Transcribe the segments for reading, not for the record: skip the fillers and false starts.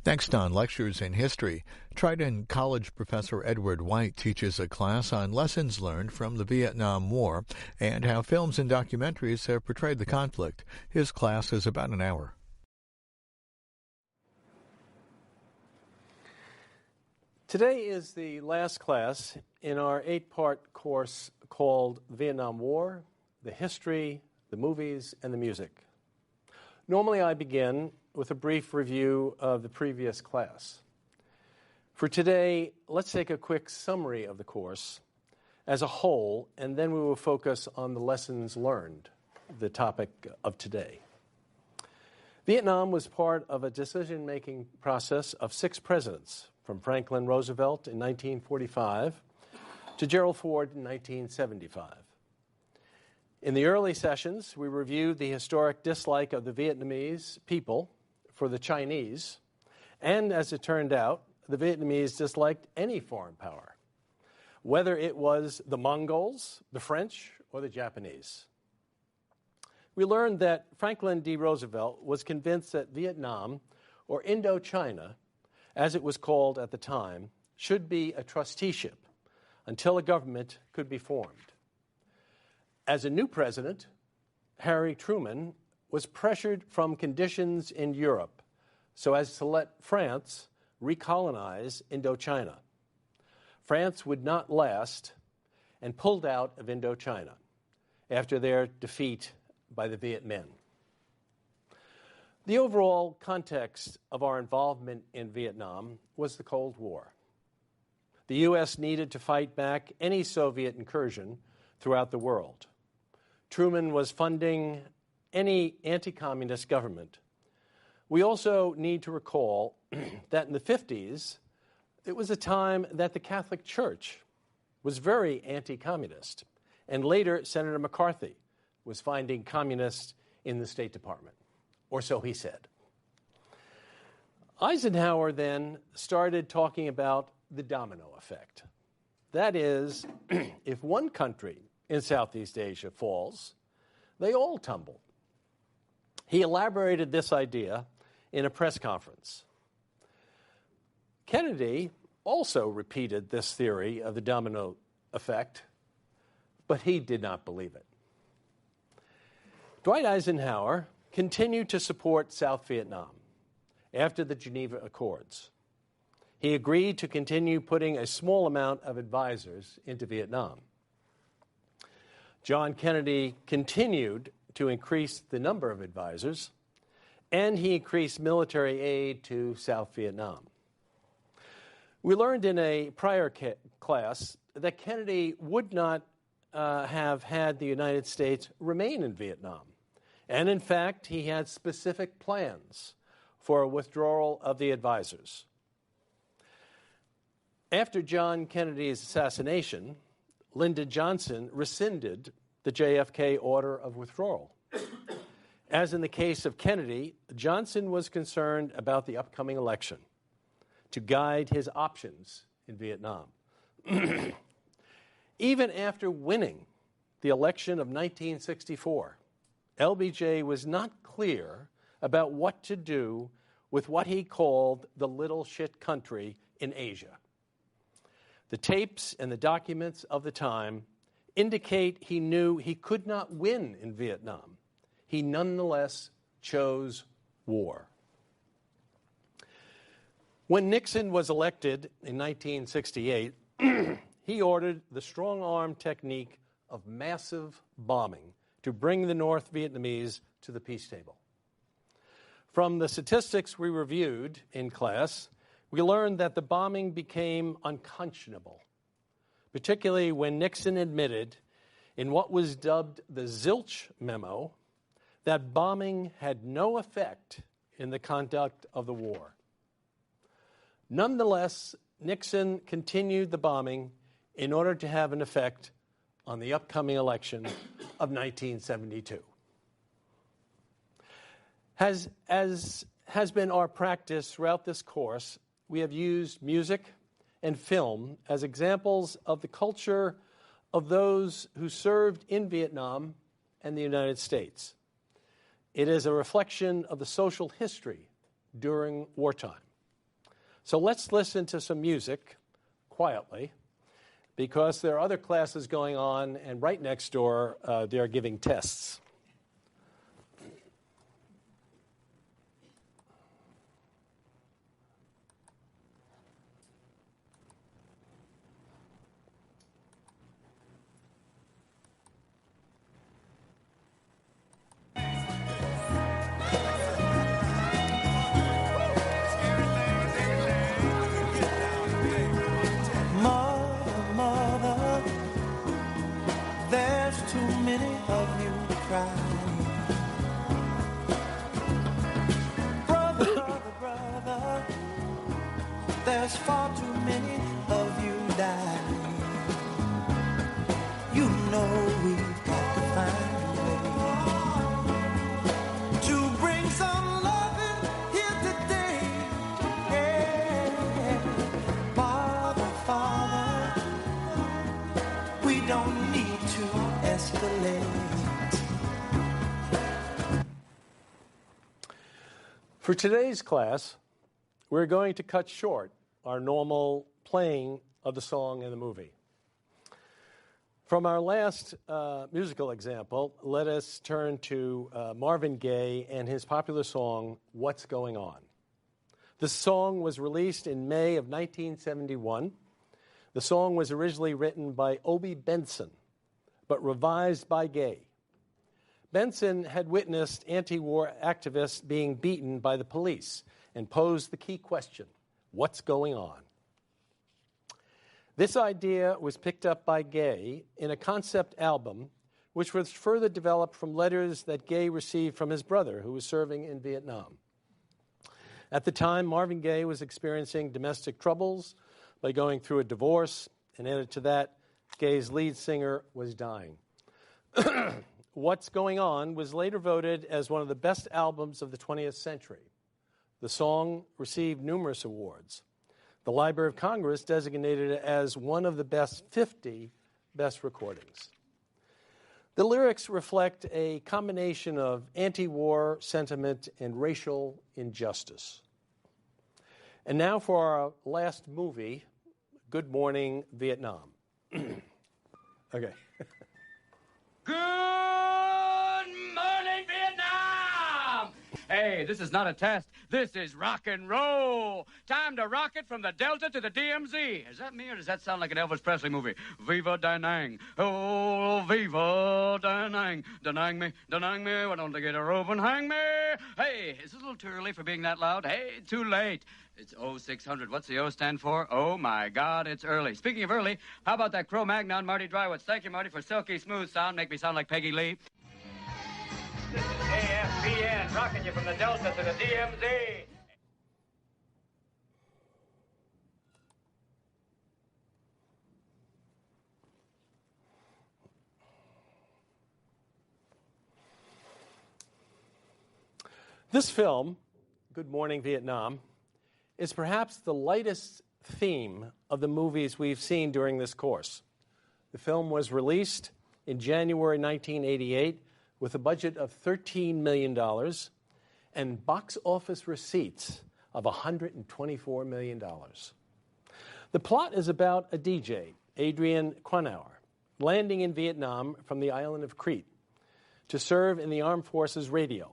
Next on Lectures in History, Triton College professor Edward White teaches a class on lessons learned from the Vietnam War and how films and documentaries have portrayed the conflict. His class is about an hour. Today is the last class in our 8-part course called Vietnam War, the History, the Movies, and the Music. Normally I begin with a brief review of the previous class. For today, let's take a quick summary of the course as a whole, and then we will focus on the lessons learned, the topic of today. Vietnam was part of a decision-making process of 6 presidents, from Franklin Roosevelt in 1945 to Gerald Ford in 1975. In the early sessions, we reviewed the historic dislike of the Vietnamese people for the Chinese, and as it turned out, the Vietnamese disliked any foreign power, whether it was the Mongols, the French, or the Japanese. We learned that Franklin D. Roosevelt was convinced that Vietnam, or Indochina, as it was called at the time, should be a trusteeship until a government could be formed. As a new president, Harry Truman was pressured from conditions in Europe so as to let France recolonize Indochina. France would not last and pulled out of Indochina after their defeat by the Viet Minh. The overall context of our involvement in Vietnam was the Cold War. The U.S. needed to fight back any Soviet incursion throughout the world. Truman was funding any anti-communist government. We also need to recall that in the 50s, it was a time that the Catholic Church was very anti-communist, and later Senator McCarthy was finding communists in the State Department, or so he said. Eisenhower then started talking about the domino effect. That is, if one country in Southeast Asia falls, they all tumble. He elaborated this idea in a press conference. Kennedy also repeated this theory of the domino effect, but he did not believe it. Dwight Eisenhower continued to support South Vietnam after the Geneva Accords. He agreed to continue putting a small amount of advisors into Vietnam. John Kennedy continued to increase the number of advisors, and he increased military aid to South Vietnam. We learned in a prior class that Kennedy would not have had the United States remain in Vietnam. And in fact, he had specific plans for a withdrawal of the advisors. After John Kennedy's assassination, Lyndon Johnson rescinded the JFK order of withdrawal. As in the case of Kennedy, Johnson was concerned about the upcoming election to guide his options in Vietnam. Even after winning the election of 1964, LBJ was not clear about what to do with what he called the little shit country in Asia. The tapes and the documents of the time indicate he knew he could not win in Vietnam. He nonetheless chose war. When Nixon was elected in 1968, he ordered the strong-arm technique of massive bombing to bring the North Vietnamese to the peace table. From the statistics we reviewed in class, we learned that the bombing became unconscionable, particularly when Nixon admitted in what was dubbed the Zilch memo that bombing had no effect in the conduct of the war. Nonetheless, Nixon continued the bombing in order to have an effect on the upcoming election of 1972. As has been our practice throughout this course, we have used music and film as examples of the culture of those who served in Vietnam and the United States. It is a reflection of the social history during wartime. So let's listen to some music quietly, because there are other classes going on, and right next door, they're giving tests. Mother, there's too many of you crying. Brother, there's far too many of you dying. You know we've got to find a way to bring some loving here today. Yeah. Father, we don't need to escalate. For today's class, we're going to cut short our normal playing of the song in the movie. From our last musical example, let us turn to Marvin Gaye and his popular song, What's Going On? The song was released in May of 1971. The song was originally written by Obie Benson, but revised by Gaye. Benson had witnessed anti-war activists being beaten by the police and posed the key question, what's going on? This idea was picked up by Gaye in a concept album, which was further developed from letters that Gaye received from his brother, who was serving in Vietnam. At the time, Marvin Gaye was experiencing domestic troubles by going through a divorce, and added to that, Gaye's lead singer was dying. What's Going On was later voted as one of the best albums of the 20th century. The song received numerous awards. The Library of Congress designated it as one of the best 50 best recordings. The lyrics reflect a combination of anti-war sentiment and racial injustice. And now for our last movie, Good Morning, Vietnam. Okay. Good morning, Vietnam! Hey, this is not a test. This is rock and roll. Time to rock it from the Delta to the DMZ. Is that me, or does that sound like an Elvis Presley movie? Viva Da Nang. Oh, viva Da Nang. Da Nang me, why don't they get a rope and hang me? Hey, is it a little too early for being that loud? Hey, too late. It's 0600. What's the O stand for? Oh, my God, it's early. Speaking of early, how about that Cro-Magnon, Marty Drywitz? Thank you, Marty, for silky smooth sound. Make me sound like Peggy Lee. This is AFPN, rocking you from the Delta to the DMZ. This film, Good Morning, Vietnam, is perhaps the lightest theme of the movies we've seen during this course. The film was released in January 1988 with a budget of $13 million and box office receipts of $124 million. The plot is about a DJ, Adrian Cronauer, landing in Vietnam from the island of Crete to serve in the Armed Forces radio.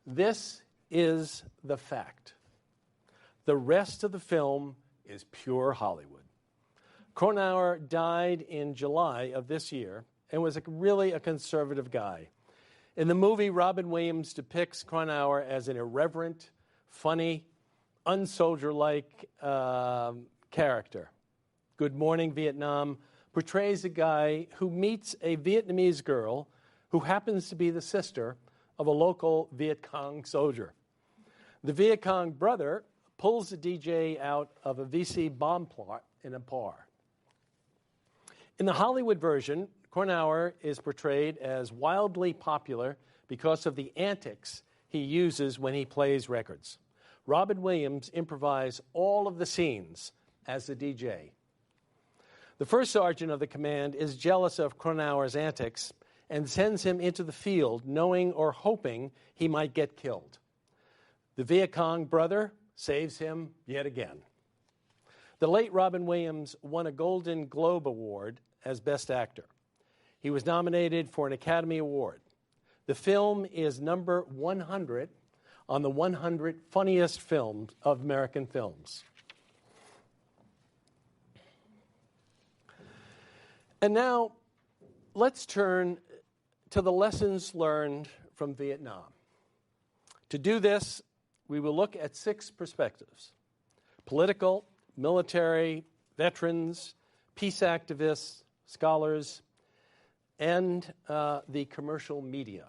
This is the fact. The rest of the film is pure Hollywood. Cronauer died in July of this year and was really a conservative guy. In the movie, Robin Williams depicts Cronauer as an irreverent, funny, unsoldier-like character. Good Morning, Vietnam portrays a guy who meets a Vietnamese girl who happens to be the sister of a local Viet Cong soldier. The Viet Cong brother pulls the DJ out of a VC bomb plot in a bar. In the Hollywood version, Cronauer is portrayed as wildly popular because of the antics he uses when he plays records. Robin Williams improvised all of the scenes as the DJ. The first sergeant of the command is jealous of Cronauer's antics and sends him into the field knowing or hoping he might get killed. The Viet Cong brother saves him yet again. The late Robin Williams won a Golden Globe Award as Best Actor. He was nominated for an Academy Award. The film is number 100 on the 100 funniest films of American films. And now, let's turn to the lessons learned from Vietnam. To do this, we will look at 6 perspectives: political, military, veterans, peace activists, scholars, and the commercial media.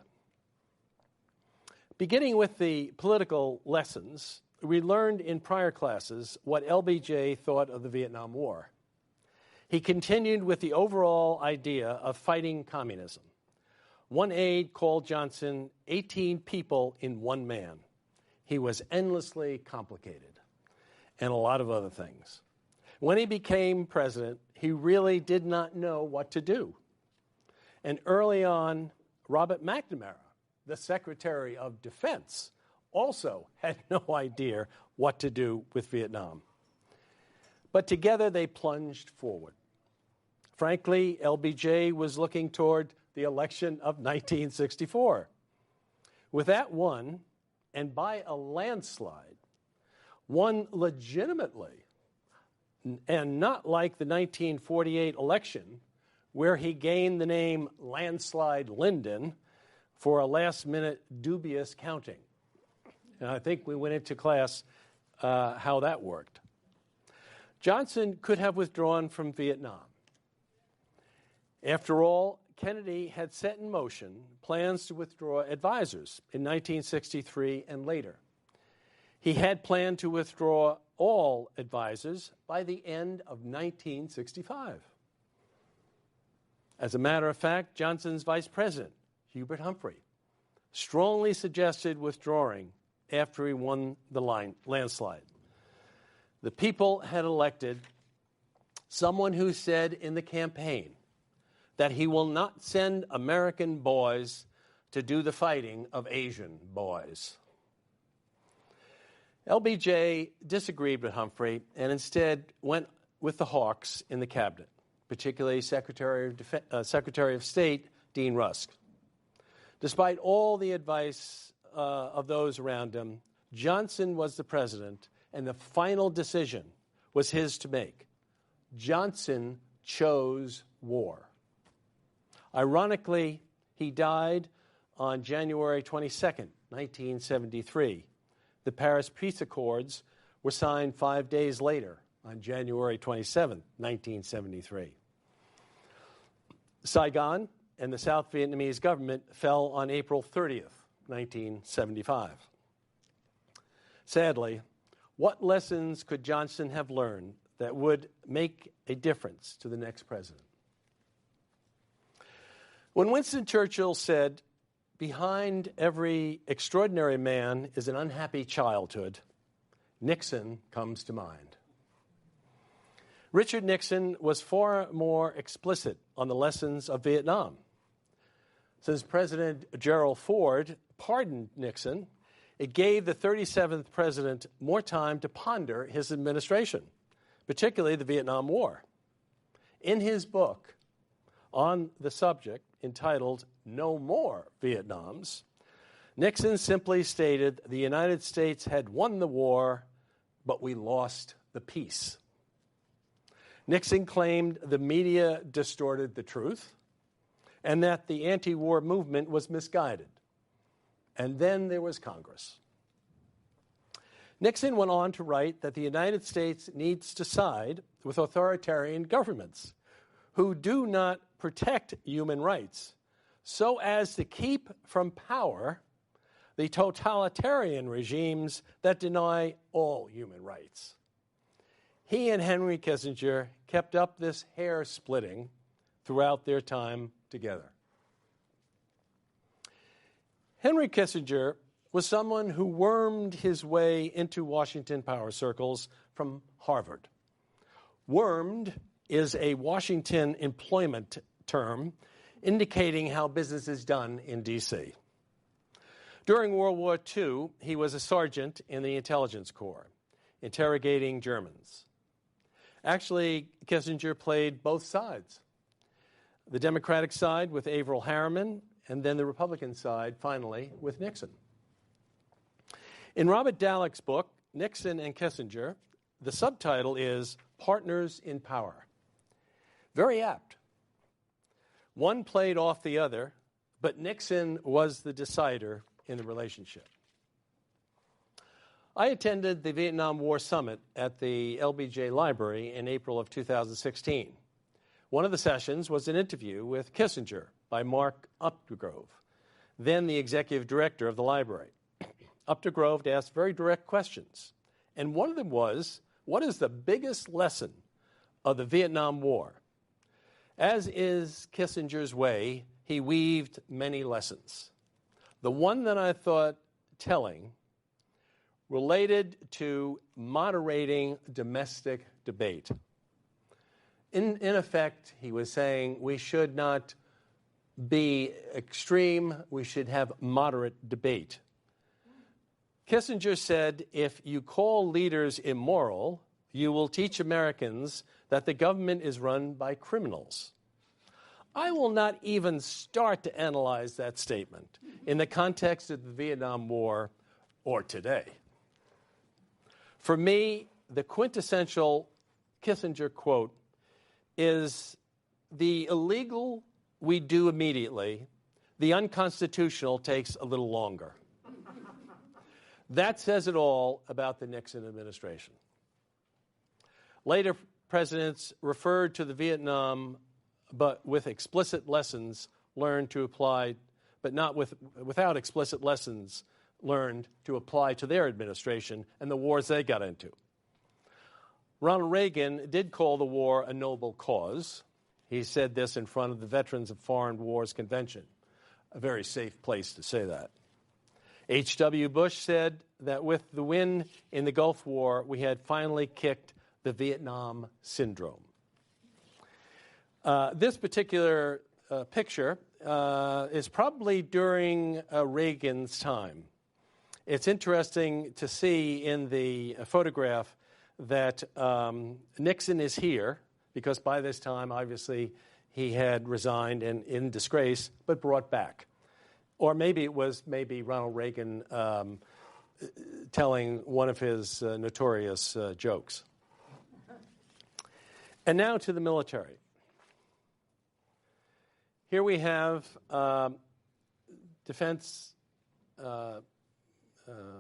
Beginning with the political lessons, we learned in prior classes what LBJ thought of the Vietnam War. He continued with the overall idea of fighting communism. One aide called Johnson 18 people in one man. He was endlessly complicated, and a lot of other things. When he became president, he really did not know what to do. And early on, Robert McNamara, the Secretary of Defense, also had no idea what to do with Vietnam. But together they plunged forward. Frankly, LBJ was looking toward the election of 1964. With that won, and by a landslide, won legitimately, and not like the 1948 election, where he gained the name Landslide Lyndon for a last-minute dubious counting. And I think we went into class how that worked. Johnson could have withdrawn from Vietnam. After all, Kennedy had set in motion plans to withdraw advisors in 1963 and later. He had planned to withdraw all advisors by the end of 1965. As a matter of fact, Johnson's vice president, Hubert Humphrey, strongly suggested withdrawing after he won the landslide. The people had elected someone who said in the campaign that he will not send American boys to do the fighting of Asian boys. LBJ disagreed with Humphrey and instead went with the Hawks in the cabinet, particularly Secretary of State Dean Rusk. Despite all the advice of those around him, Johnson was the president, and the final decision was his to make. Johnson chose war. Ironically, he died on January 22nd, 1973. The Paris Peace Accords were signed 5 days later, on January 27th, 1973. Saigon and the South Vietnamese government fell on April 30th, 1975. Sadly, what lessons could Johnson have learned that would make a difference to the next president? When Winston Churchill said, "Behind every extraordinary man is an unhappy childhood," Nixon comes to mind. Richard Nixon was far more explicit on the lessons of Vietnam. Since President Gerald Ford pardoned Nixon, it gave the 37th president more time to ponder his administration, particularly the Vietnam War. In his book on the subject, entitled "No More Vietnams," Nixon simply stated the United States had won the war, but we lost the peace. Nixon claimed the media distorted the truth and that the anti-war movement was misguided. And then there was Congress. Nixon went on to write that the United States needs to side with authoritarian governments who do not protect human rights so as to keep from power the totalitarian regimes that deny all human rights. He and Henry Kissinger kept up this hair-splitting throughout their time together. Henry Kissinger was someone who wormed his way into Washington power circles from Harvard. Wormed is a Washington employment term indicating how business is done in D.C. During World War II, he was a sergeant in the intelligence corps. interrogating Germans. Actually, Kissinger played both sides. The Democratic side with Averell Harriman, and then the Republican side, finally, with Nixon. In Robert Dallek's book, Nixon and Kissinger, the subtitle is Partners in Power. Very apt. One played off the other, but Nixon was the decider in the relationship. I attended the Vietnam War Summit at the LBJ Library in April of 2016. One of the sessions was an interview with Kissinger by Mark Updegrove, then the executive director of the library. Updegrove asked very direct questions, and one of them was, what is the biggest lesson of the Vietnam War? As is Kissinger's way, he weaved many lessons. The one that I thought telling related to moderating domestic debate. In effect, he was saying we should not be extreme, we should have moderate debate. Kissinger said, if you call leaders immoral, you will teach Americans that the government is run by criminals. I will not even start to analyze that statement in the context of the Vietnam War or today. For me, the quintessential Kissinger quote is, the illegal we do immediately, the unconstitutional takes a little longer. That says it all about the Nixon administration. Later presidents referred to the Vietnam, but with explicit lessons learned to apply, but not without explicit lessons learned to apply to their administration and the wars they got into. Ronald Reagan did call the war a noble cause. He said this in front of the Veterans of Foreign Wars Convention, a very safe place to say that. H.W. Bush said that with the win in the Gulf War, we had finally kicked the Vietnam syndrome. This particular picture is probably during Reagan's time. It's interesting to see in the photograph that Nixon is here, because by this time, obviously, he had resigned and in disgrace, but brought back. Or maybe it was Ronald Reagan telling one of his notorious jokes. And now to the military. Here we have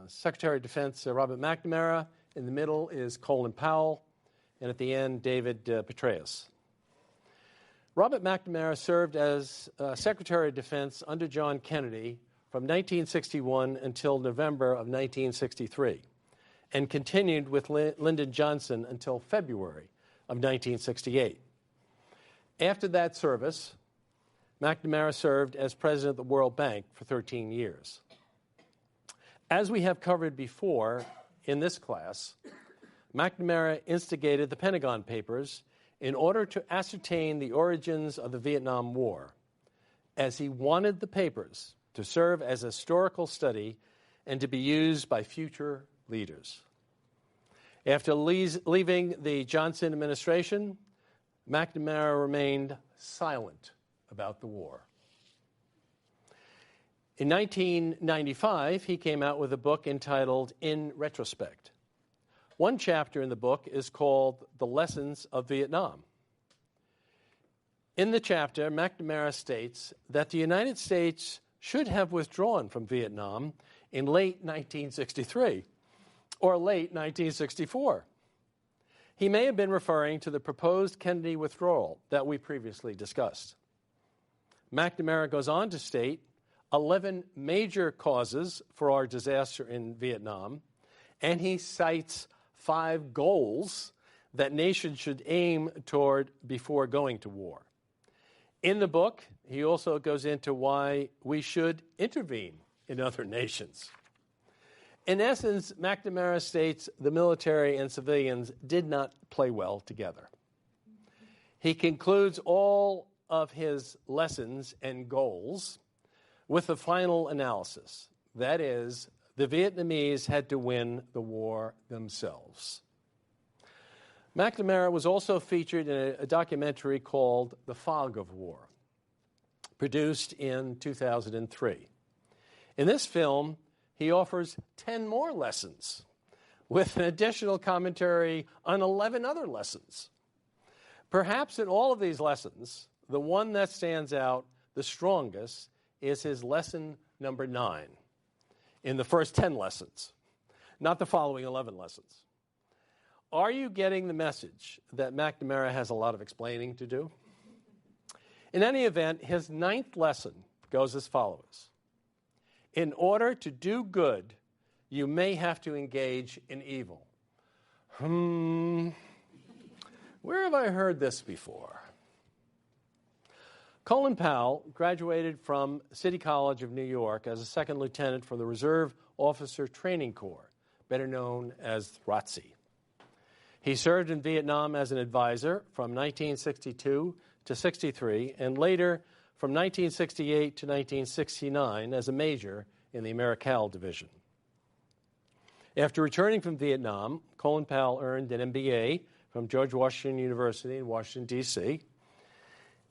Secretary of Defense Robert McNamara. In the middle is Colin Powell, and at the end, David Petraeus. Robert McNamara served as Secretary of Defense under John Kennedy from 1961 until November of 1963, and continued with Lyndon Johnson until February of 1968. After that service, McNamara served as president of the World Bank for 13 years. As we have covered before in this class, McNamara instigated the Pentagon Papers in order to ascertain the origins of the Vietnam War, as he wanted the papers to serve as a historical study and to be used by future leaders. After leaving the Johnson administration, McNamara remained silent about the war. In 1995, he came out with a book entitled In Retrospect. One chapter in the book is called The Lessons of Vietnam. In the chapter, McNamara states that the United States should have withdrawn from Vietnam in late 1963 or late 1964. He may have been referring to the proposed Kennedy withdrawal that we previously discussed. McNamara goes on to state 11 major causes for our disaster in Vietnam, and he cites 5 goals that nations should aim toward before going to war. In the book, he also goes into why we should intervene in other nations. In essence, McNamara states the military and civilians did not play well together. He concludes all of his lessons and goals with a final analysis. That is, the Vietnamese had to win the war themselves. McNamara was also featured in a documentary called The Fog of War, produced in 2003. In this film, he offers 10 more lessons with an additional commentary on 11 other lessons. Perhaps in all of these lessons, the one that stands out the strongest is his lesson number 9 in the first 10 lessons, not the following 11 lessons. Are you getting the message that McNamara has a lot of explaining to do? In any event, his 9th lesson goes as follows. In order to do good, you may have to engage in evil. Where have I heard this before? Colin Powell graduated from City College of New York as a second lieutenant for the Reserve Officer Training Corps, better known as ROTC. He served in Vietnam as an advisor from 1962 to 63, and later from 1968 to 1969 as a major in the Americal Division. After returning from Vietnam, Colin Powell earned an MBA from George Washington University in Washington, D.C.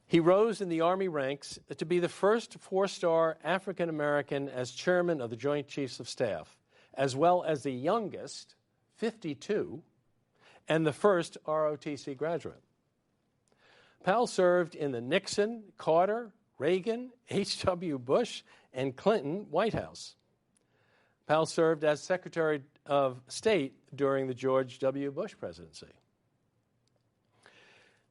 He rose in the Army ranks to be the first 4-star African American as chairman of the Joint Chiefs of Staff, as well as the youngest, 52, and the first ROTC graduate. Powell served in the Nixon, Carter, Reagan, H.W. Bush, and Clinton White House. Powell served as Secretary of State during the George W. Bush presidency.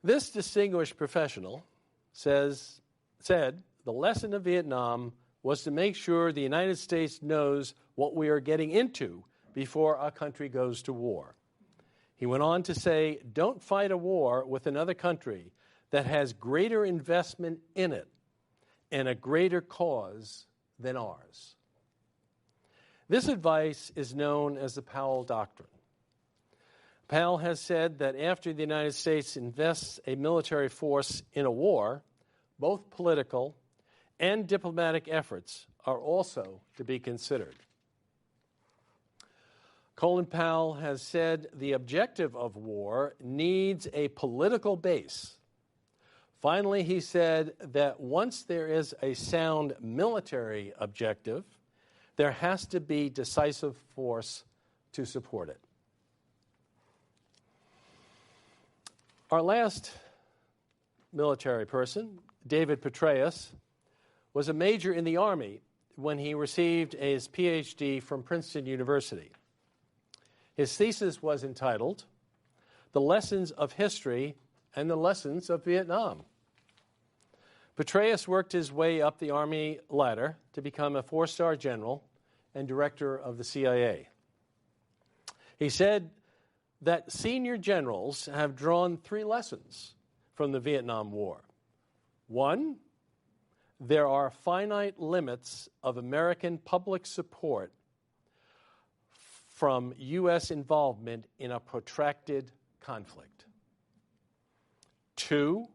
This distinguished professional said, the lesson of Vietnam was to make sure the United States knows what we are getting into before our country goes to war. He went on to say, don't fight a war with another country that has greater investment in it and a greater cause than ours. This advice is known as the Powell Doctrine. Powell has said that after the United States invests a military force in a war, both political and diplomatic efforts are also to be considered. Colin Powell has said the objective of war needs a political base. Finally, he said that once there is a sound military objective, there has to be decisive force to support it. Our last military person, David Petraeus, was a major in the Army when he received his PhD from Princeton University. His thesis was entitled, The Lessons of History and the Lessons of Vietnam. Petraeus worked his way up the Army ladder to become a 4-star general and director of the CIA. He said that senior generals have drawn 3 lessons from the Vietnam War. 1, there are finite limits of American public support from U.S. involvement in a protracted conflict. 2,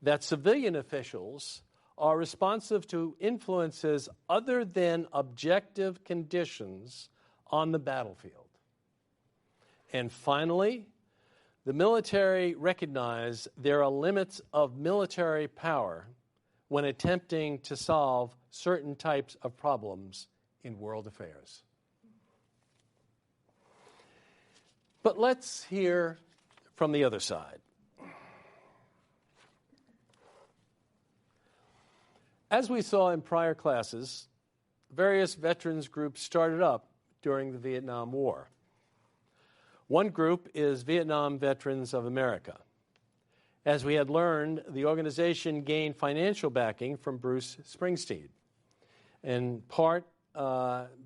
that civilian officials are responsive to influences other than objective conditions on the battlefield. And finally, the military recognize there are limits of military power when attempting to solve certain types of problems in world affairs. But let's hear from the other side. As we saw in prior classes, various veterans groups started up during the Vietnam War. One group is Vietnam Veterans of America. As we had learned, the organization gained financial backing from Bruce Springsteen. In part,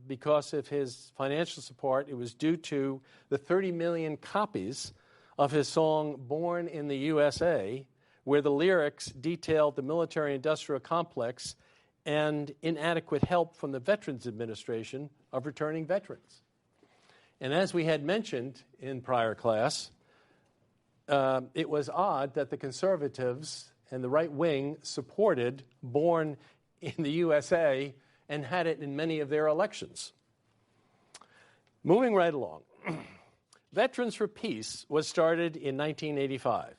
because of his financial support, it was due to the 30 million copies of his song Born in the USA, where the lyrics detailed the military-industrial complex and inadequate help from the Veterans Administration of returning veterans. And as we had mentioned in prior class, it was odd that the conservatives and the right wing supported Born in the USA and had it in many of their elections. Moving right along. Veterans for Peace was started in 1985.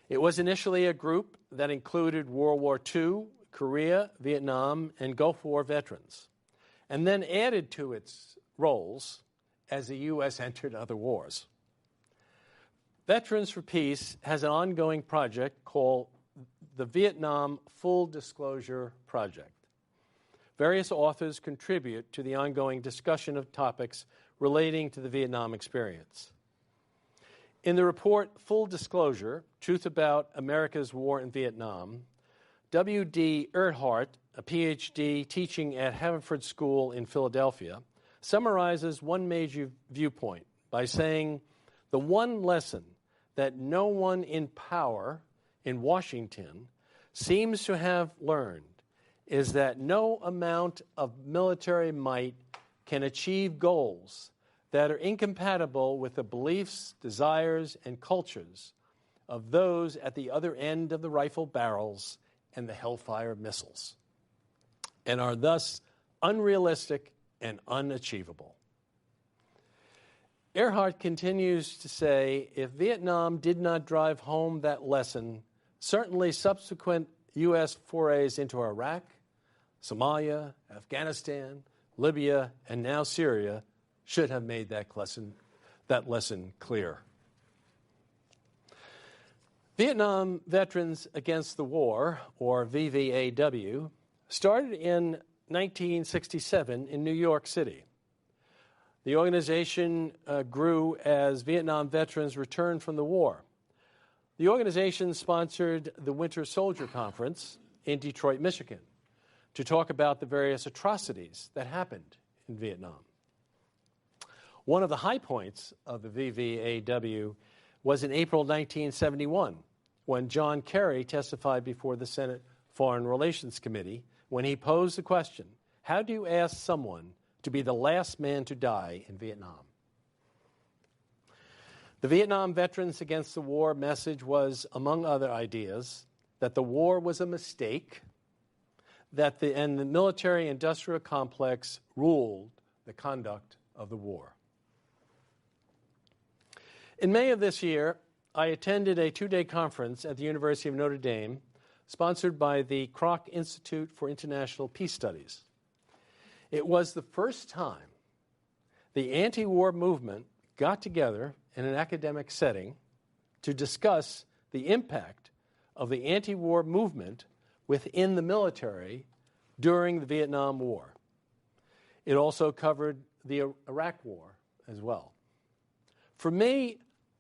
It was initially a group that included World War II, Korea, Vietnam, and Gulf War veterans, and then added to its roles as the U.S. entered other wars. Veterans for Peace has an ongoing project called the Vietnam Full Disclosure Project. Various authors contribute to the ongoing discussion of topics relating to the Vietnam experience. In the report Full Disclosure, Truth About America's War in Vietnam, W.D. Erhardt, a Ph.D. teaching at Haverford School in Philadelphia, summarizes one major viewpoint by saying, the one lesson that no one in power in Washington seems to have learned is that no amount of military might can achieve goals that are incompatible with the beliefs, desires, and cultures of those at the other end of the rifle barrels and the Hellfire missiles, and are thus unrealistic and unachievable. Erhardt continues to say, if Vietnam did not drive home that lesson, certainly subsequent U.S. forays into Iraq, Somalia, Afghanistan, Libya, and now Syria should have made that lesson clear. Vietnam Veterans Against the War, or VVAW, started in 1967 in New York City. The organization grew as Vietnam veterans returned from the war. The organization sponsored the Winter Soldier Conference in Detroit, Michigan, to talk about the various atrocities that happened in Vietnam. One of the high points of the VVAW was in April 1971, when John Kerry testified before the Senate Foreign Relations Committee when he posed the question, how do you ask someone to be the last man to die in Vietnam? The Vietnam Veterans Against the War message was, among other ideas, that the war was a mistake, that the military-industrial complex ruled the conduct of the war. In May of this year, I attended a two-day conference at the University of Notre Dame, sponsored by the Kroc Institute for International Peace Studies. It was the first time the anti-war movement got together in an academic setting to discuss the impact of the anti-war movement within the military during the Vietnam War. It also covered the Iraq War as well. For me,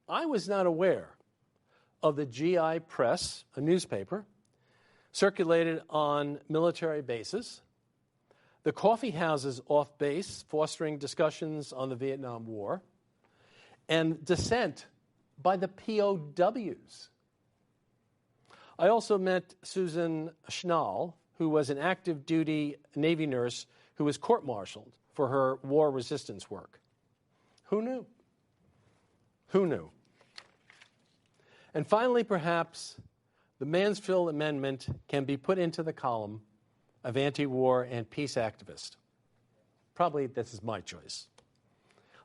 I was not aware of the GI Press, a newspaper, circulated on military bases, the coffee houses off base fostering discussions on the Vietnam War, and dissent by the POWs. I also met Susan Schnall, who was an active duty Navy nurse who was court-martialed for her war resistance work. Who knew? Who knew? And finally, perhaps, the Mansfield Amendment can be put into the column of anti-war and peace activist. Probably this is my choice.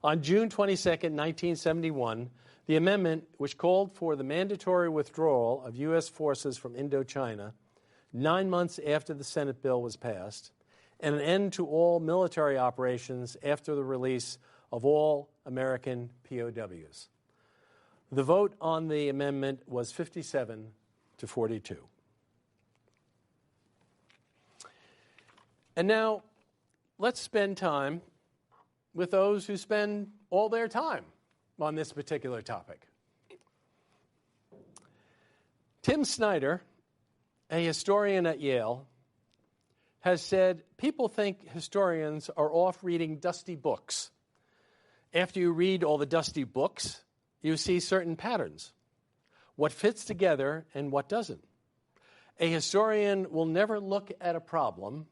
On June 22, 1971, the amendment, which called for the mandatory withdrawal of U.S. forces from Indochina 9 months after the Senate bill was passed, and an end to all military operations after the release of all American POWs. The vote on the amendment was 57 to 42. And now, let's spend time with those who spend all their time on this particular topic. Tim Snyder, a historian at Yale, has said, people think historians are off reading dusty books. After you read all the dusty books, you see certain patterns, what fits together and what doesn't. A historian will never look at a problem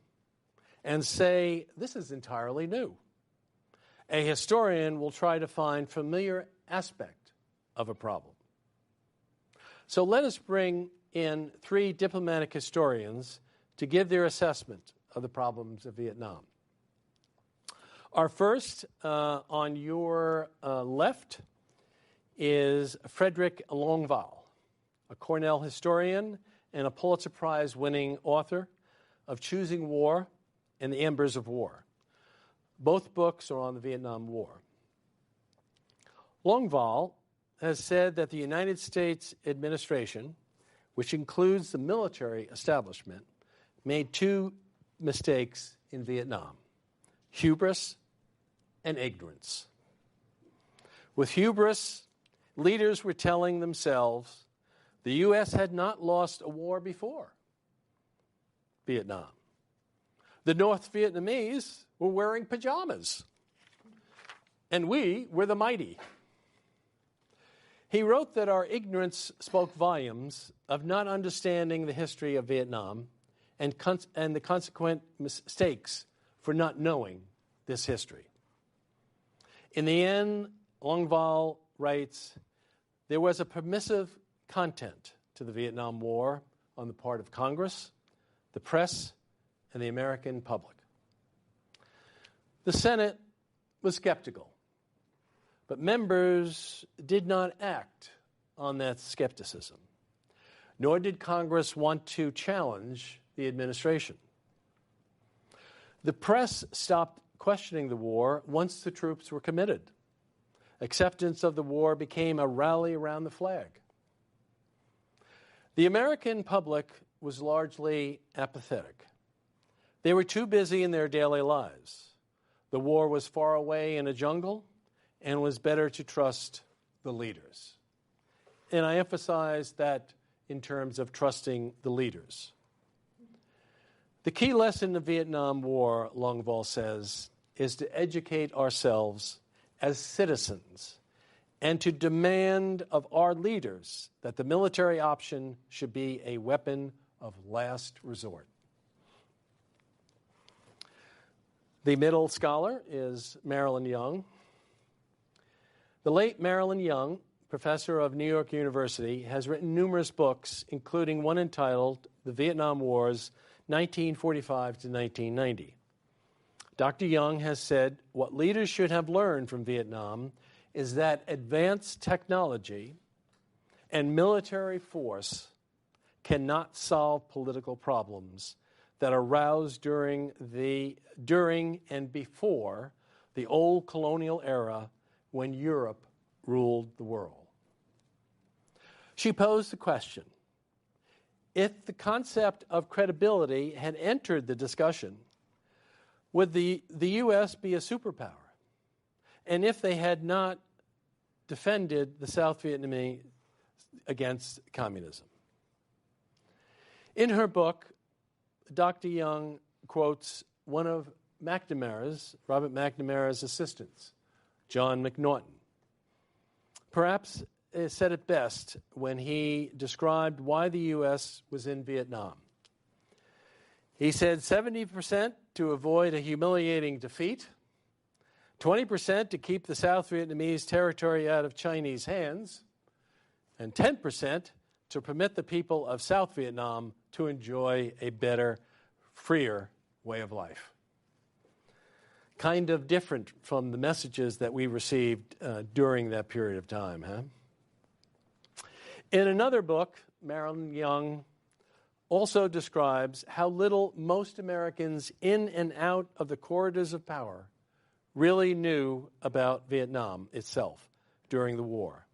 and say, this is entirely new. A historian will try to find familiar aspect of a problem. So let us bring in 3 diplomatic historians to give their assessment of the problems of Vietnam. Our first on your left is Frederick Longval, a Cornell historian and a Pulitzer Prize-winning author of Choosing War and the Embers of War. Both books are on the Vietnam War. Longval has said that the United States administration, which includes the military establishment, made two mistakes in Vietnam: hubris and ignorance. With hubris, leaders were telling themselves the U.S. had not lost a war before Vietnam. The North Vietnamese were wearing pajamas, and we were the mighty. He wrote that our ignorance spoke volumes of not understanding the history of Vietnam and the consequent mistakes for not knowing this history. In the end, Longval writes, there was a permissive content to the Vietnam War on the part of Congress, the press, and the American public. The Senate was skeptical, but members did not act on that skepticism, nor did Congress want to challenge the administration. The press stopped questioning the war once the troops were committed. Acceptance of the war became a rally around the flag. The American public was largely apathetic. They were too busy in their daily lives. The war was far away in a jungle, and it was better to trust the leaders. And I emphasize that in terms of trusting the leaders. The key lesson of the Vietnam War, Longval says, is to educate ourselves as citizens and to demand of our leaders that the military option should be a weapon of last resort. The middle scholar is Marilyn Young. The late Marilyn Young, professor of New York University, has written numerous books, including one entitled The Vietnam Wars, 1945 to 1990. Dr. Young has said what leaders should have learned from Vietnam is that advanced technology and military force cannot solve political problems that arose during and before the old colonial era when Europe ruled the world. She posed the question, if the concept of credibility had entered the discussion, would the U.S. be a superpower? And if they had not defended the South Vietnamese against communism? In her book, Dr. Young quotes one of Robert McNamara's assistants, John McNaughton. Perhaps said it best when he described why the U.S. was in Vietnam. He said 70% to avoid a humiliating defeat, 20% to keep the South Vietnamese territory out of Chinese hands, and 10% to permit the people of South Vietnam to enjoy a better, freer way of life. Kind of different from the messages that we received during that period of time, huh? In another book, Marilyn Young also describes how little most Americans in and out of the corridors of power really knew about Vietnam itself during the war.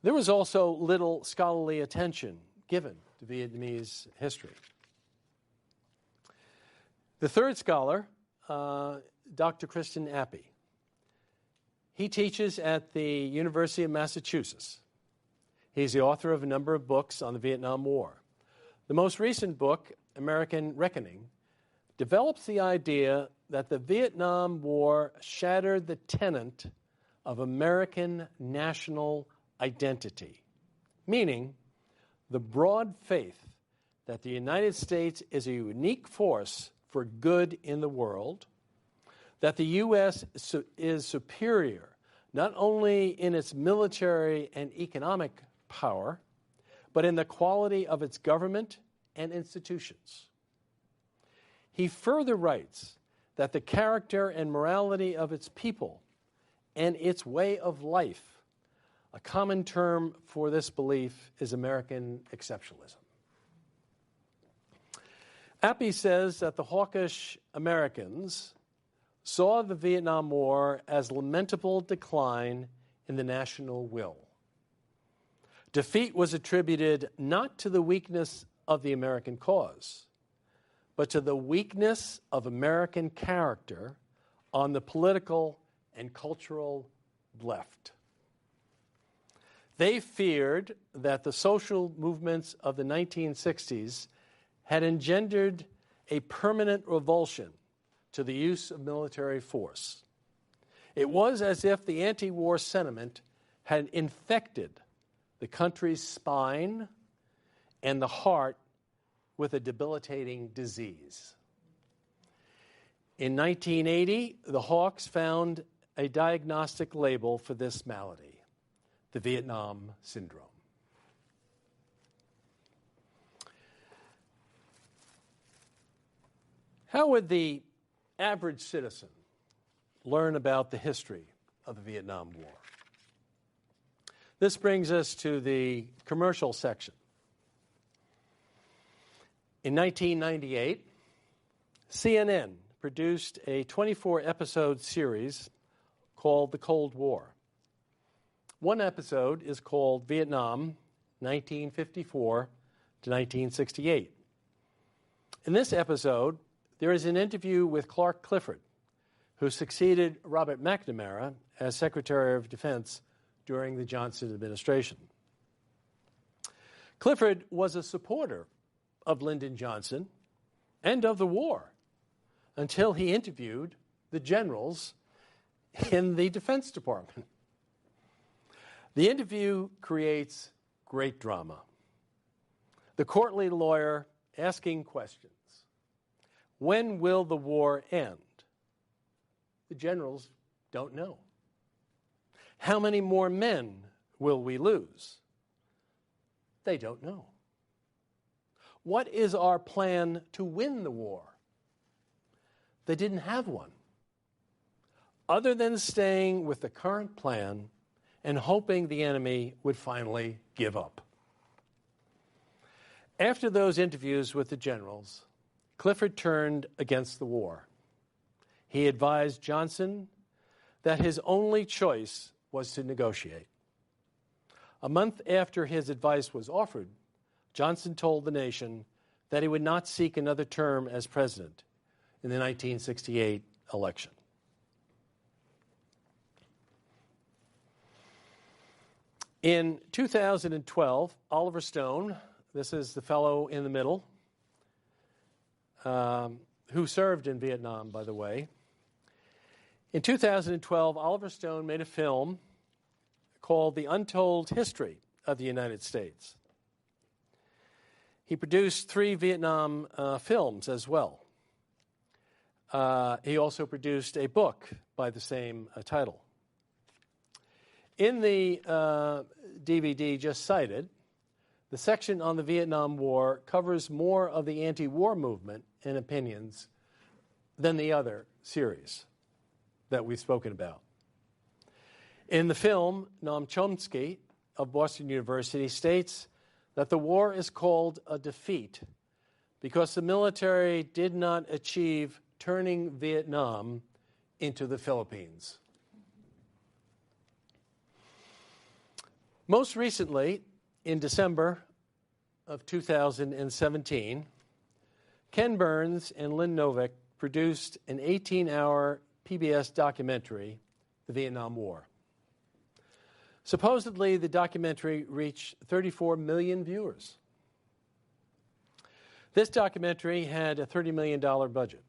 There was also little scholarly attention given to Vietnamese history. The third scholar, Dr. Christian Appy. He teaches at the University of Massachusetts. He's the author of a number of books on the Vietnam War. The most recent book, American Reckoning, develops the idea that the Vietnam War shattered the tenet of American national identity, meaning the broad faith that the United States is a unique force for good in the world, that the U.S. is superior not only in its military and economic power, but in the quality of its government and institutions. He further writes that the character and morality of its people and its way of life, a common term for this belief is American exceptionalism. Appy says that the hawkish Americans saw the Vietnam War as lamentable decline in the national will. Defeat was attributed not to the weakness of the American cause, but to the weakness of American character on the political and cultural left. They feared that the social movements of the 1960s had engendered a permanent revulsion to the use of military force. It was as if the anti-war sentiment had infected the country's spine and the heart with a debilitating disease. In 1980, the Hawks found a diagnostic label for this malady, the Vietnam Syndrome. How would the average citizen learn about the history of the Vietnam War? This brings us to the commercial section. In 1998, CNN produced a 24-episode series called The Cold War. One episode is called Vietnam, 1954 to 1968. In this episode, there is an interview with Clark Clifford, who succeeded Robert McNamara as Secretary of Defense during the Johnson administration. Clifford was a supporter of Lyndon Johnson and of the war until he interviewed the generals in the Defense Department. The interview creates great drama. The courtly lawyer asking questions. When will the war end? The generals don't know. How many more men will we lose? They don't know. What is our plan to win the war? They didn't have one, other than staying with the current plan and hoping the enemy would finally give up. After those interviews with the generals, Clifford turned against the war. He advised Johnson that his only choice was to negotiate. A month after his advice was offered, Johnson told the nation that he would not seek another term as president in the 1968 election. In 2012, Oliver Stone, this is the fellow in the middle, who served in Vietnam, by the way. In 2012, Oliver Stone made a film called The Untold History of the United States. He produced 3 Vietnam films as well. He also produced a book by the same title. In the DVD just cited, the section on the Vietnam War covers more of the anti-war movement and opinions than the other series that we've spoken about. In the film, Noam Chomsky of Boston University states that the war is called a defeat because the military did not achieve turning Vietnam into the Philippines. Most recently, in December of 2017, Ken Burns and Lynn Novick produced an 18-hour PBS documentary, The Vietnam War. Supposedly, the documentary reached 34 million viewers. This documentary had a $30 million budget.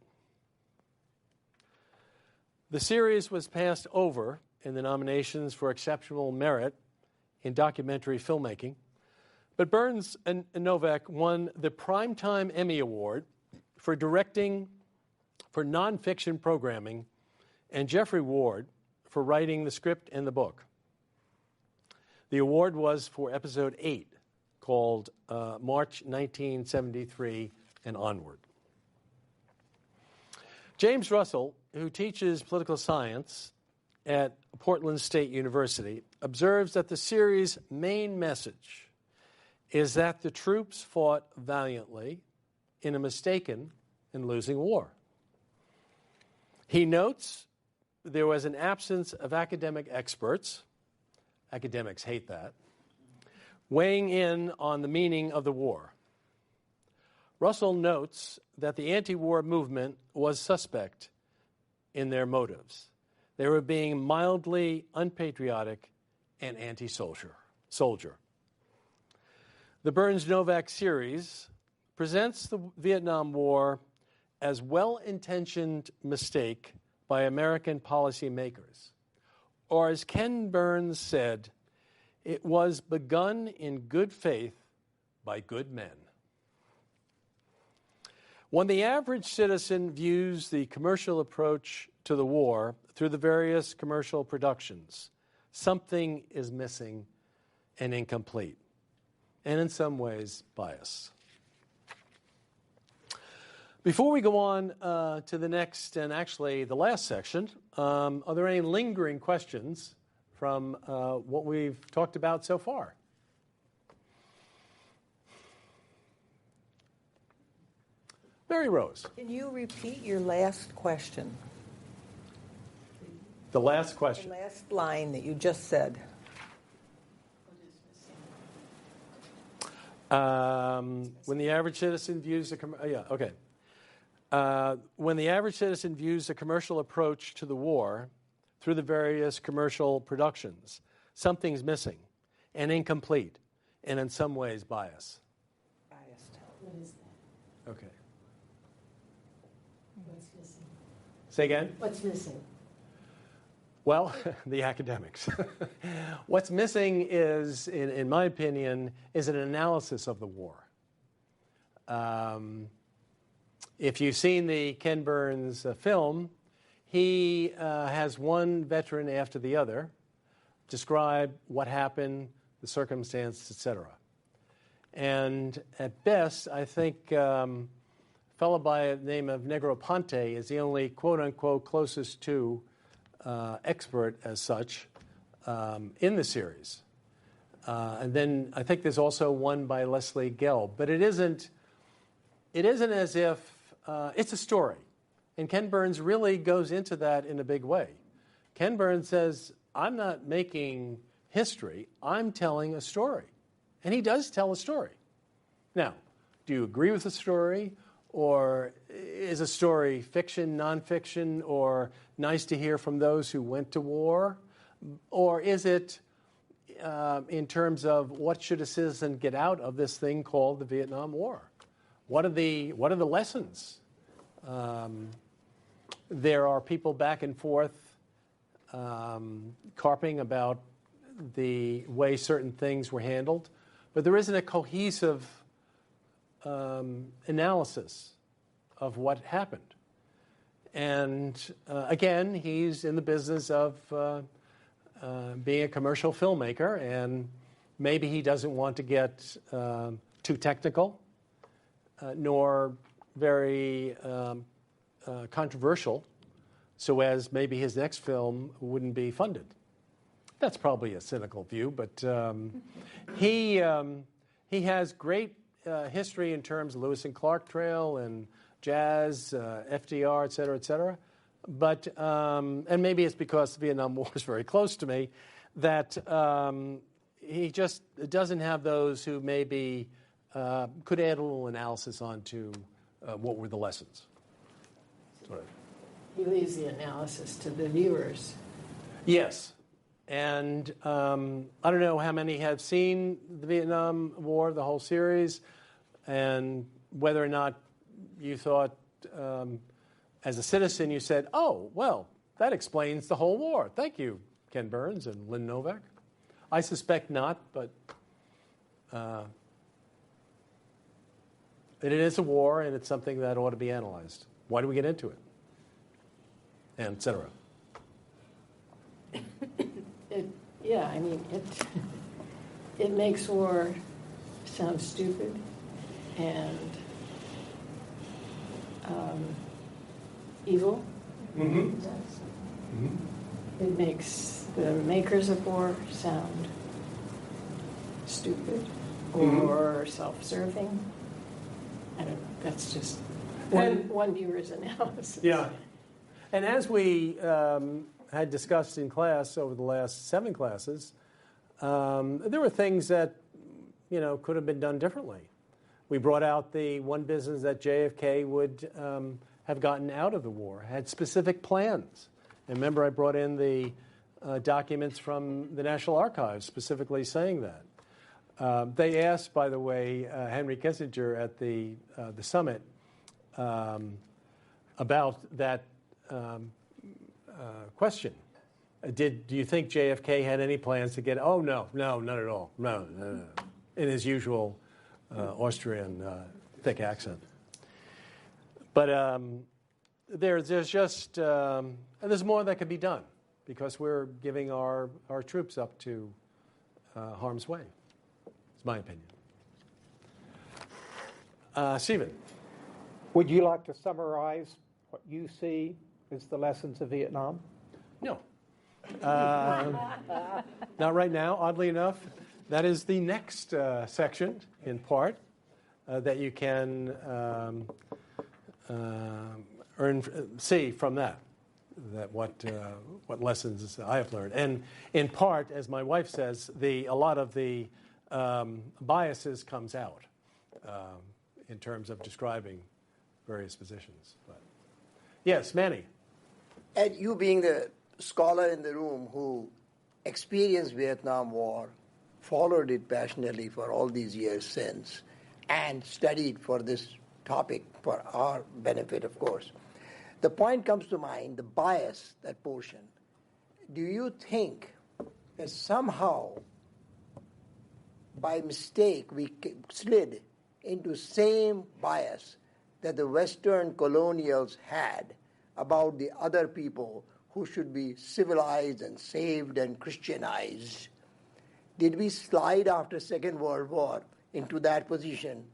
The series was passed over in the nominations for exceptional merit in documentary filmmaking, but Burns and Novak won the Primetime Emmy Award for directing for nonfiction programming and Jeffrey Ward for writing the script and the book. The award was for episode 8, called March 1973 and Onward. James Russell, who teaches political science at Portland State University, observes that the series' main message is that the troops fought valiantly in a mistaken and losing war. He notes there was an absence of academic experts, academics hate that, weighing in on the meaning of the war. Russell notes that the anti-war movement was suspect in their motives. They were being mildly unpatriotic and anti-soldier. The Burns-Novak series presents the Vietnam War as well-intentioned mistake by American policymakers. Or as Ken Burns said, it was begun in good faith by good men. When the average citizen views the commercial approach to the war through the various commercial productions, something is missing and incomplete, and in some ways biased. Before we go on to the next and actually the last section, are there any lingering questions from what we've talked about so far? Mary Rose. Can you repeat your last question? The last question. The last line that you just said. When the average citizen views when the average citizen views the commercial approach to the war through the various commercial productions, something's missing and incomplete, and in some ways biased. Biased. What is that? Okay. What's missing? Say again? What's missing? Well, the academics. What's missing is, in my opinion, is an analysis of the war. If you've seen the Ken Burns film, he has one veteran after the other describe what happened, the circumstance, etc. And at best, I think a fellow by the name of Negroponte is the only quote-unquote closest to expert as such in the series. And then I think there's also one by Leslie Gelb. But it isn't as if it's a story. And Ken Burns really goes into that in a big way. Ken Burns says, I'm not making history, I'm telling a story. And he does tell a story. Now, do you agree with the story? Or is a story fiction, nonfiction, or nice to hear from those who went to war? Or is it in terms of what should a citizen get out of this thing called the Vietnam War? What are the lessons? There are people back and forth carping about the way certain things were handled, but there isn't a cohesive analysis of what happened. And again, he's in the business of being a commercial filmmaker, and maybe he doesn't want to get too technical, nor very controversial, so as maybe his next film wouldn't be funded. That's probably a cynical view, but he has great history in terms of Lewis and Clark Trail and jazz, FDR, et cetera, et cetera. But, and maybe it's because the Vietnam War is very close to me, that he just doesn't have those who maybe could add a little analysis onto what were the lessons. He leaves the analysis to the viewers. Yes. And I don't know how many have seen the Vietnam War, the whole series, and whether or not you thought, as a citizen, you said, oh, well, that explains the whole war. Thank you, Ken Burns and Lynn Novak. I suspect not, but it is a war, and it's something that ought to be analyzed. Why do we get into it? And et cetera. Yeah, I mean, it makes war sound stupid, and evil. Mm-hmm. It makes the makers of war sound stupid or self-serving. I don't know. That's just one viewer's analysis. Yeah. And as we had discussed in class over the last 7 classes, there were things that, could have been done differently. We brought out the one business that JFK would have gotten out of the war, had specific plans. And remember, I brought in the documents from the National Archives specifically saying that. They asked, by the way, Henry Kissinger at the summit about that question. Do you think JFK had any plans to get? Oh, no, not at all. No. In his usual Austrian thick accent. But there's just there's more that could be done because we're giving our troops up to harm's way. It's my opinion. Stephen. Would you like to summarize what you see as the lessons of Vietnam? No. Not right now, oddly enough. That is the next section, in part, that you can see from that what lessons I have learned. And in part, as my wife says, a lot of the biases comes out in terms of describing various positions. But yes, Manny. And you being the scholar in the room who experienced Vietnam War, followed it passionately for all these years since, and studied for this topic for our benefit, of course. The point comes to mind, the bias, that portion. Do you think that somehow, by mistake, we slid into same bias that the Western colonials had about the other people who should be civilized and saved and Christianized? Did we slide after Second World War into that position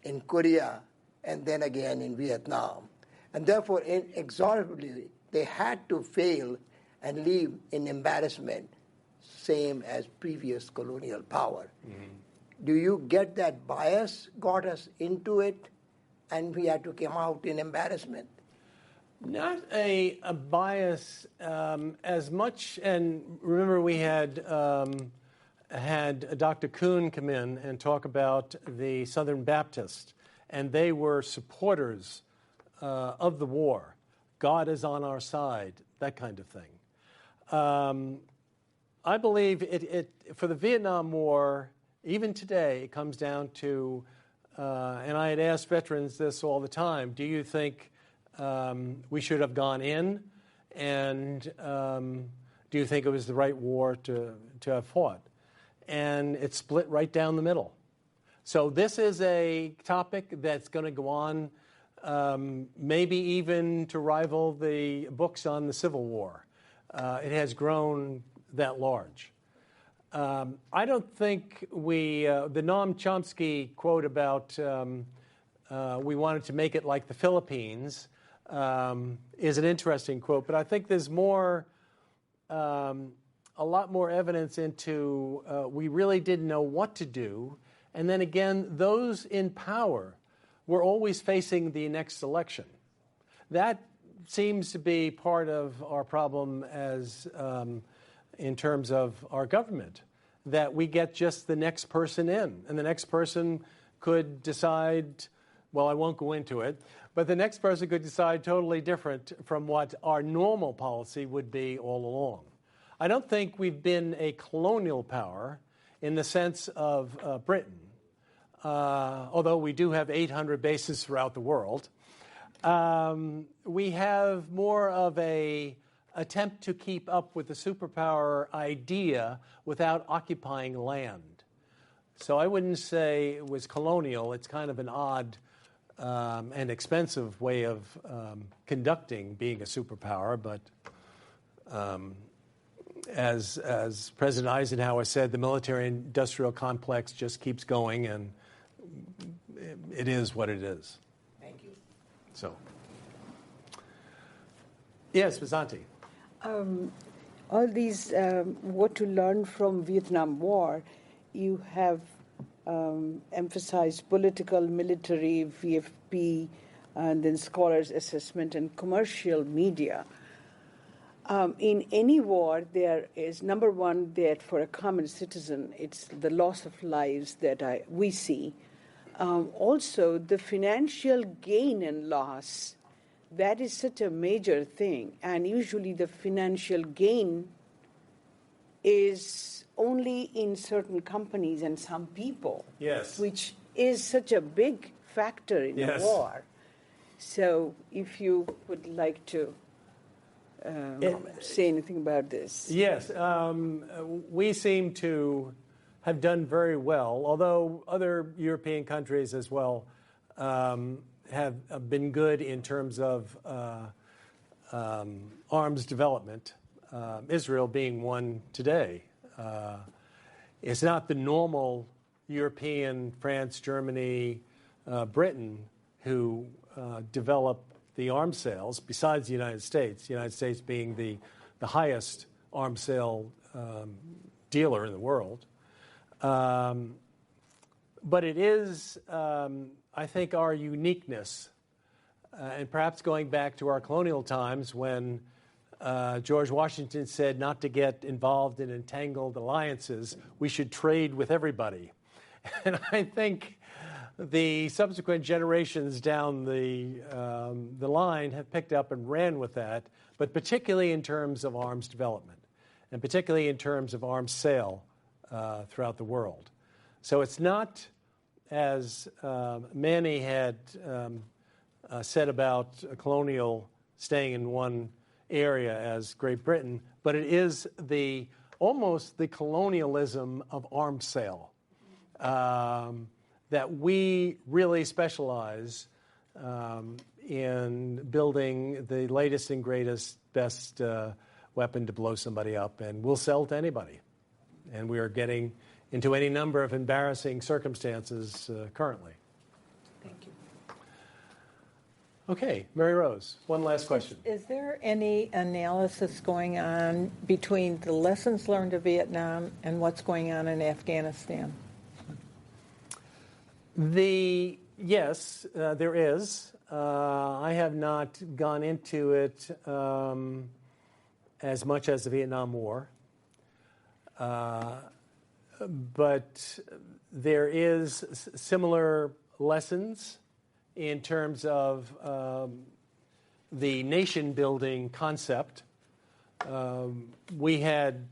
in Korea and then again in Vietnam? And therefore, inexorably, they had to fail and leave in embarrassment, same as previous colonial power. Mm-hmm. Do you get that bias got us into it and we had to come out in embarrassment? Not a bias as much, and remember we had Dr. Kuhn come in and talk about the Southern Baptists, and they were supporters of the war. God is on our side, that kind of thing. I believe it for the Vietnam War, even today, it comes down to, and I had asked veterans this all the time, do you think we should have gone in, and do you think it was the right war to have fought? And it's split right down the middle. So this is a topic that's going to go on maybe even to rival the books on the Civil War. It has grown that large. I don't think the Noam Chomsky quote about we wanted to make it like the Philippines is an interesting quote, but I think there's a lot more evidence into we really didn't know what to do. And then again, those in power were always facing the next election. That seems to be part of our problem as in terms of our government, that we get just the next person in, and the next person could decide, well, I won't go into it, but the next person could decide totally different from what our normal policy would be all along. I don't think we've been a colonial power in the sense of Britain, although we do have 800 bases throughout the world. We have more of a attempt to keep up with the superpower idea without occupying land. So I wouldn't say it was colonial. It's kind of an odd and expensive way of conducting being a superpower, but as President Eisenhower said, the military-industrial complex just keeps going, and it is what it is. Thank you. So, Yes, Vasanti. All these, what to learn from Vietnam War, you have emphasized political, military, VFP, and then scholars' assessment and commercial media. In any war, there is, number one, that for a common citizen, it's the loss of lives that we see. Also, the financial gain and loss, that is such a major thing. And usually the financial gain is only in certain companies and some people, Yes. which is such a big factor in Yes. a war. So if you would like to say anything about this. Yes, we seem to have done very well, although other European countries as well have been good in terms of arms development, Israel being one today. It's not the normal European, France, Germany, Britain, who develop the arms sales, besides the United States being the highest arms sale dealer in the world. But it is, I think, our uniqueness, and perhaps going back to our colonial times when George Washington said not to get involved in entangled alliances, we should trade with everybody. And I think the subsequent generations down the line have picked up and ran with that, but particularly in terms of arms development, and particularly in terms of arms sale throughout the world. So it's not, as Manny had said about colonial staying in one area as Great Britain, but it is almost the colonialism of arms sale. That we really specialize in building the latest and greatest, best weapon to blow somebody up, and we'll sell to anybody. And we are getting into any number of embarrassing circumstances currently. Thank you. Okay, Mary Rose, one last question. Is there any analysis going on between the lessons learned of Vietnam and what's going on in Afghanistan? Yes, there is. I have not gone into it as much as the Vietnam War, but there is similar lessons in terms of the nation-building concept. We had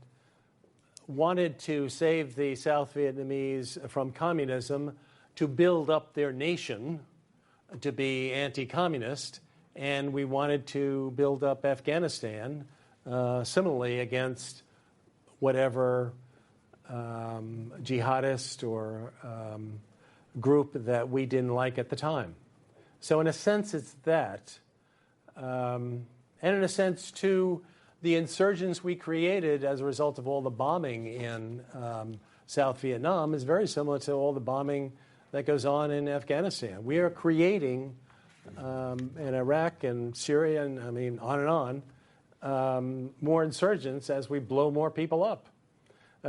wanted to save the South Vietnamese from communism, to build up their nation to be anti-communist, and we wanted to build up Afghanistan similarly against whatever jihadist or group that we didn't like at the time. So in a sense it's that. And in a sense too, the insurgents we created as a result of all the bombing in South Vietnam is very similar to all the bombing that goes on in Afghanistan. We are creating in Iraq and Syria, and I mean on and on, more insurgents as we blow more people up.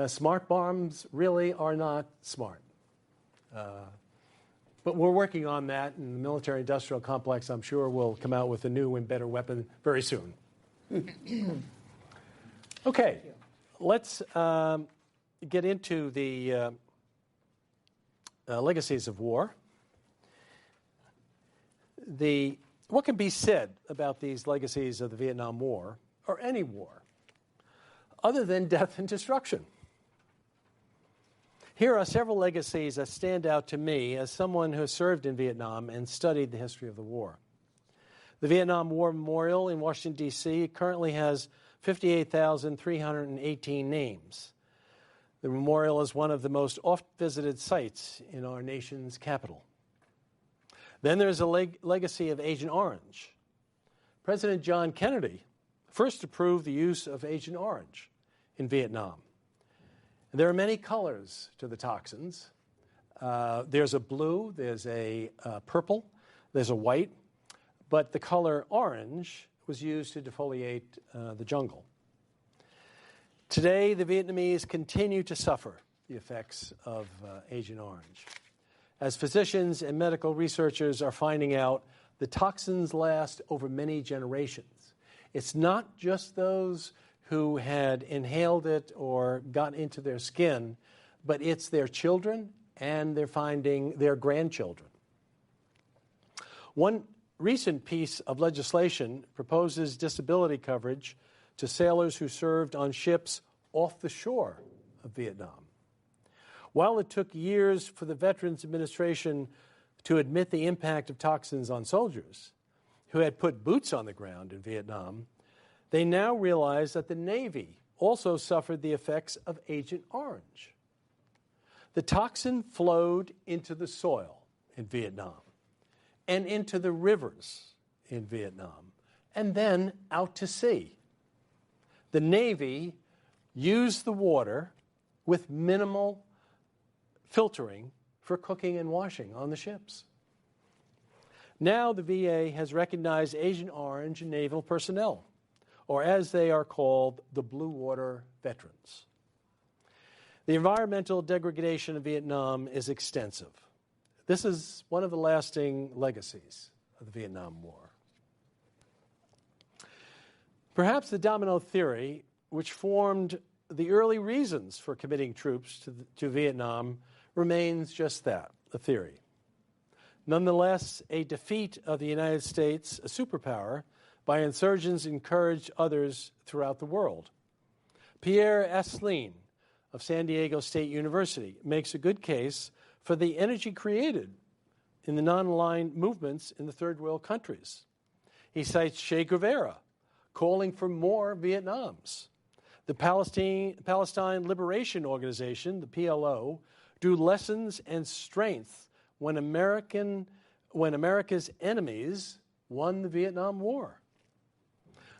Smart bombs really are not smart. But we're working on that, and the military-industrial complex, I'm sure, will come out with a new and better weapon very soon. Okay, let's get into the legacies of war. What can be said about these legacies of the Vietnam War, or any war, other than death and destruction? Here are several legacies that stand out to me as someone who has served in Vietnam and studied the history of the war. The Vietnam War Memorial in Washington, D.C. currently has 58,318 names. The memorial is one of the most oft-visited sites in our nation's capital. Then there's a legacy of Agent Orange. President John Kennedy first approved the use of Agent Orange in Vietnam. There are many colors to the toxins. There's a blue, there's a purple, there's a white, but the color orange was used to defoliate the jungle. Today, the Vietnamese continue to suffer the effects of Agent Orange. As physicians and medical researchers are finding out, the toxins last over many generations. It's not just those who had inhaled it or got into their skin, but it's their children, and they're finding their grandchildren. One recent piece of legislation proposes disability coverage to sailors who served on ships off the shore of Vietnam. While it took years for the Veterans Administration to admit the impact of toxins on soldiers who had put boots on the ground in Vietnam, they now realize that the Navy also suffered the effects of Agent Orange. The toxin flowed into the soil in Vietnam and into the rivers in Vietnam and then out to sea. The Navy used the water with minimal filtering for cooking and washing on the ships. Now the VA has recognized Agent Orange in naval personnel, or as they are called, the Blue Water Veterans. The environmental degradation of Vietnam is extensive. This is one of the lasting legacies of the Vietnam War. Perhaps the domino theory, which formed the early reasons for committing troops to Vietnam, remains just that, a theory. Nonetheless, a defeat of the United States, a superpower, by insurgents encouraged others throughout the world. Pierre Asselin of San Diego State University makes a good case for the energy created in the non-aligned movements in the third world countries. He cites Che Guevara calling for more Vietnams. The Palestine Liberation Organization, the PLO, drew lessons and strength when America's enemies won the Vietnam War.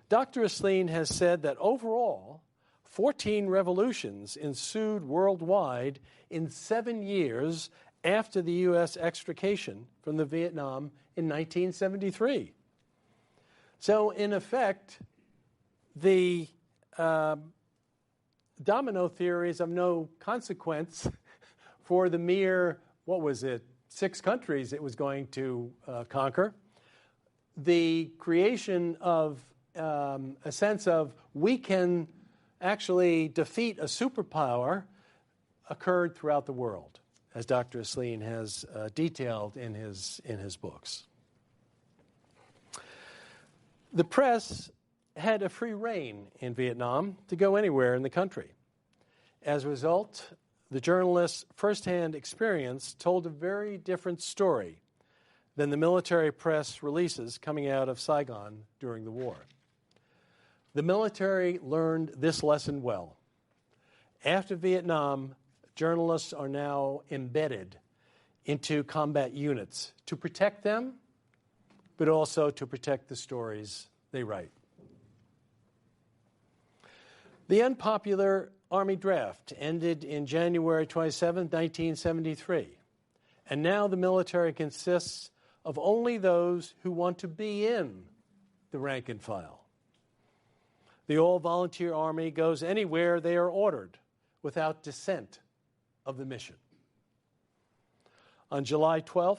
Dr. Asselin has said that overall, 14 revolutions ensued worldwide in 7 years after the U.S. extrication from the Vietnam in 1973. So, in effect, the domino theory is of no consequence for the mere, 6 countries it was going to conquer. The creation of a sense of we can actually defeat a superpower occurred throughout the world, as Dr. Asselin has detailed in his books. The press had a free rein in Vietnam to go anywhere in the country. As a result, the journalists' firsthand experience told a very different story than the military press releases coming out of Saigon during the war. The military learned this lesson well. After Vietnam, journalists are now embedded into combat units to protect them, but also to protect the stories they write. The unpopular Army draft ended in January 27, 1973, and now the military consists of only those who want to be in the rank and file. The all-volunteer Army goes anywhere they are ordered without dissent of the mission. On July 12,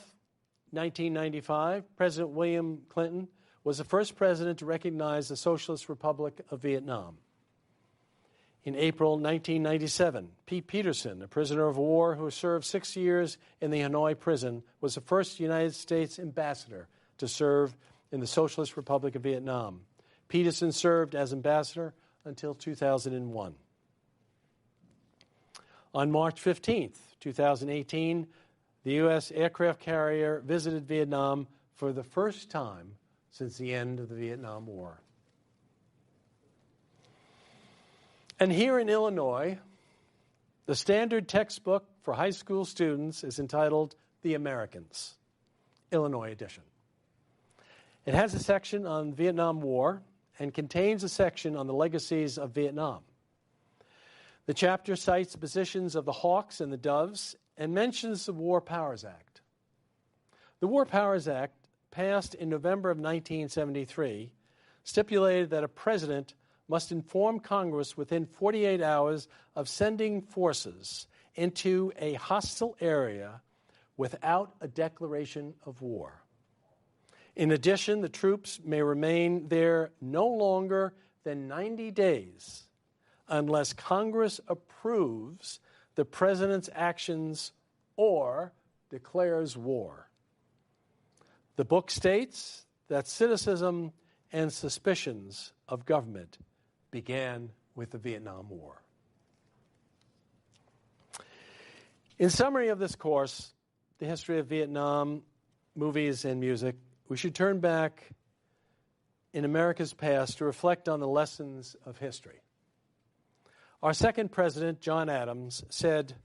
1995, President William Clinton was the first president to recognize the Socialist Republic of Vietnam. In April 1997, Pete Peterson, a prisoner of war who served 6 years in the Hanoi prison, was the first United States ambassador to serve in the Socialist Republic of Vietnam. Peterson served as ambassador until 2001. On March 15, 2018, the U.S. aircraft carrier visited Vietnam for the first time since the end of the Vietnam War. And here in Illinois, the standard textbook for high school students is entitled The Americans, Illinois edition. It has a section on the Vietnam War and contains a section on the legacies of Vietnam. The chapter cites the positions of the Hawks and the Doves and mentions the War Powers Act. The War Powers Act, passed in November of 1973, stipulated that a president must inform Congress within 48 hours of sending forces into a hostile area without a declaration of war. In addition, the troops may remain there no longer than 90 days unless Congress approves the president's actions or declares war. The book states that cynicism and suspicions of government began with the Vietnam War. In summary of this course, the history of Vietnam, movies and music, we should turn back in America's past to reflect on the lessons of history. Our second president, John Adams, said,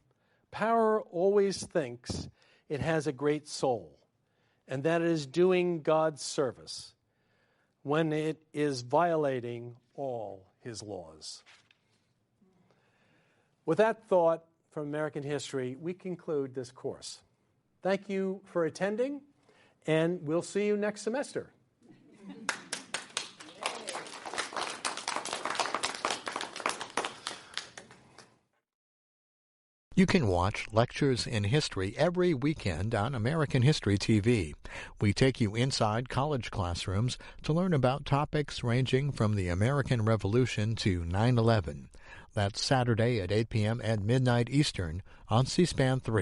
"Power always thinks it has a great soul and that it is doing God's service when it is violating all his laws." With that thought from American history, we conclude this course. Thank you for attending, and we'll see you next semester. You can watch Lectures in History every weekend on American History TV. We take you inside college classrooms to learn about topics ranging from the American Revolution to 9/11. That's Saturday at 8 p.m. and midnight Eastern on C-SPAN 3.